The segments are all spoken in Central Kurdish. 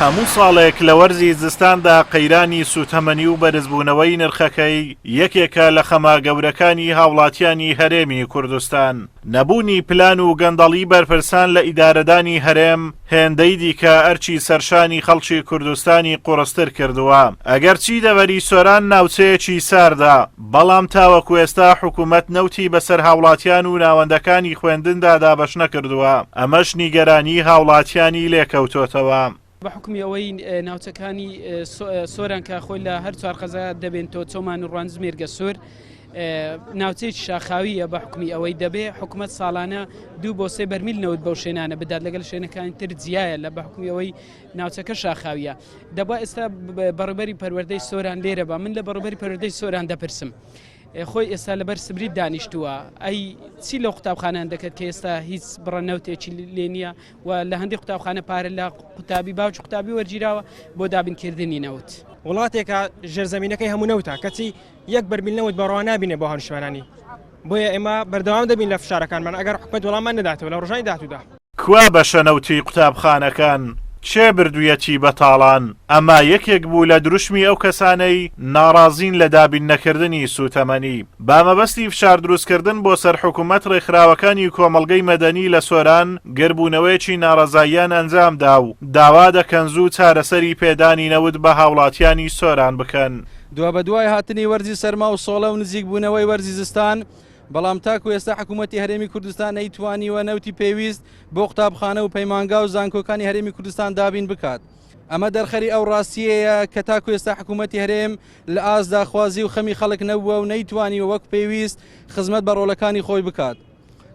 هەموو ساڵێک لە وەرزی زستاندا قەیرانی سوتەمەنی و بەرزبوونەوەی نرخەکەی یەکێکە لە خەما گەورەکانی هاوڵاتیانی هەرێمی کوردستان. نەبوونی پلان و گەندەڵی بەرپرسان لە ئیدارەدانی هەرێم هێندەی دیکە ئەرچی سەرشانی خەڵکی کوردستانی قوڕستر کردووە. ئەگەرچی دەڤەری سۆران ناوچەیەکی ساردا، بەڵام تاوەکو ئێستا حکوومەت نەوتی بەسەر هاوڵاتیان و ناوەندەکانی خوێندندا دابەش نەکردووە. ئەمەش نیگەرانی هاوڵاتیانی لێکەوتۆتەوە. بەحکمی ئەوەی ناوچەکانی سۆران کە خۆی لە هەر چوار قەزا دەبێن تۆ چۆمان و ڕوانز مێرگە سۆر ناوچەیەکی شاخاویە بە حکمی ئەوەی دەبێ حکوومەت ساڵانە 2 بۆ 3 بەرمیل نەوت بەو شوێنانە بدات لەگەڵ شوێنەکانی تر جیایە لە بە حکمی ئەوەی ناوچەکە شاخاویە. دەبا ئێستا بەڕێبەری پەروەردەی سۆران لێرە بە من لە بەڕێبەری پەروەردەی سۆران دەپرسم خۆی ئێستا لەبەر سبریت دانیشتووە ئەی چی لەو قوتابخانەیان دەکرد کە ئێستا هیچ بڕەنەوتێکی لێ نییە و لە هەندێک قوتابخانە پارە لە قوتابی باوچ قوتابی وەرگیراوە بۆ دابینکردنی نەوت. وڵاتێکە ژێرزەمینەکەی هەموو نەوتە کەچی یەک بەرمیل نەوت بەڕەوە نابینێ بۆ هەنشوێنانی بۆیە ئێمە بەردەوام دەبین لە فشارەکانمان ئەگەر حکومەت وەڵامان نەداتەوە لە ڕۆژانی داهاتوودا. کوا بەشە نەوتی قوتابخانەکان چێ بردوویەتی بەتاڵان؟ ئەما یەکێک بوو لە دروشمی ئەو کەسانەی ناڕازین لە دابین نەکردنی سوتەمەنی. بامەبەستی فشار دروستکردن بۆ سەر حکوومەت ڕێکخراوەکانی کۆمەڵگەی مەدەنی لە سۆران گەربوونەوەیەکی ناڕەزاییان ئەنجامدا و داوا دەکەن زوو چارەسەری پێدانی نەوت بە هاوڵاتیانی سۆران بکەن. دوا بە دوای هاتنی وەرزی سەرما و سۆڵە و نزیک بوونەوەی وەرزی زستان، بەڵام تاکو ئێستا حکوومەتی هەرێمی کوردستان نەیتوانیوە نەوتی پێویست بۆ قوتابخانە و پەیمانگا و زانکۆکانی هەرێمی کوردستان دابین بکات. ئەمە دەرخەری ئەو ڕاستیەیە کە تاکو ئێستا حکوومەتی هەرێم لە ئازدا خوازی و خەمی خەڵک نەبووە و نەیتوانیوە وەک پێویست خزمەت بە ڕۆڵەکانی خۆی بکات.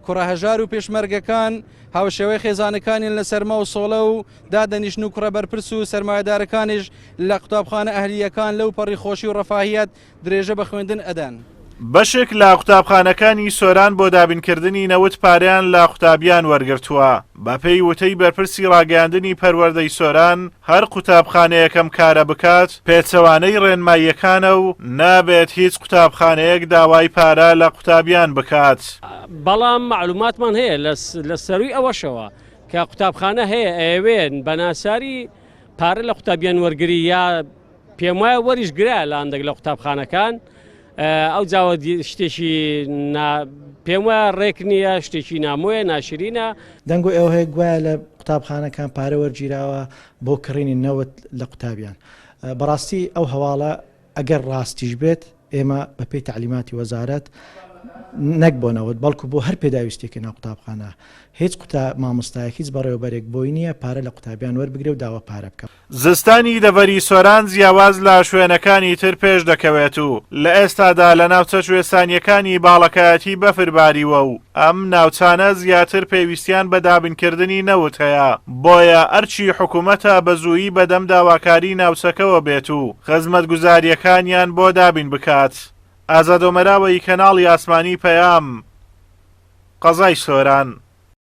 کوڕەهەژار و پێشمەرگەکان هاوشێوەی خێزانەکانیان لە سەرما و سۆڵە و دادەنیشن و کوڕە بەرپرس و سەرمایەدارەکانیش لە قوتابخانە ئەهلیەکان لەو پەڕی خۆشی و ڕەفاهیەت درێژە بە خوێندن ئەدەن. بەشێک لە قوتابخانەکانی سۆران بۆ دابینکردنی نەوت پاریان لە قوتابیان وەرگرتووە. بەپێی وتەی بەرپرسی ڕاگەیاندنی پەروەردەی سۆران هەر قوتابخانەیەکەم کارە بکات پێچەوانەی ڕێنماییەکانە و نابێت هیچ قوتابخانەیەک داوای پارە لە قوتابیان بکات. بەڵام معلوماتمان هەیە لە سەروی ئەوەشەوە کە قوتابخانە هەیە ئەوێن بە ناساری پارە لە قوتابیان وەرگری یا پێم وایە وەریش گرا لە هەندێک لە قوتابخانەکان ئەو جاوە شتێکی پێم وایە ڕێک نییە شتێکی نامۆیە ناشرینە. دەنگۆ ئەو هەیە گوایە لە قوتابخانەکان پارە وەرگیراوە بۆ کڕینی نەوت لە قوتابیان. بەڕاستی ئەو هەواڵە ئەگەر ڕاستیش بێت ئێمە بەپێی تعلیماتی وەزارەت نەک بۆ نەوت بەڵکو بۆ هەر پێداویستێکی ناو قوتابخانە هیچ مامۆستایەک هیچ بەڕێوەبەرێک بۆی نییە پارە لە قوتابیان وەربگرێ و داوە پارە بکە. زستانی دەڤەری سۆران جیاواز لە شوێنەکانی تر پێش دەکەوێت و لە ئێستادا لە ناوچە شوێستانیەکانی باڵەکایەتی بەفرباریوە و ئەم ناوچانە زیاتر پێویستیان بە دابینکردنی نەوت هەیە. بۆیە ئەرچی حکوومەتە بە زوویی بەدەم داواکاری ناوچەکەوە بێت و خزمەتگوزاریەکانیان بۆ دابین بکات. ئازادۆمەراوەی کەناڵی ئاسمانی پەیام، قەزای سۆران.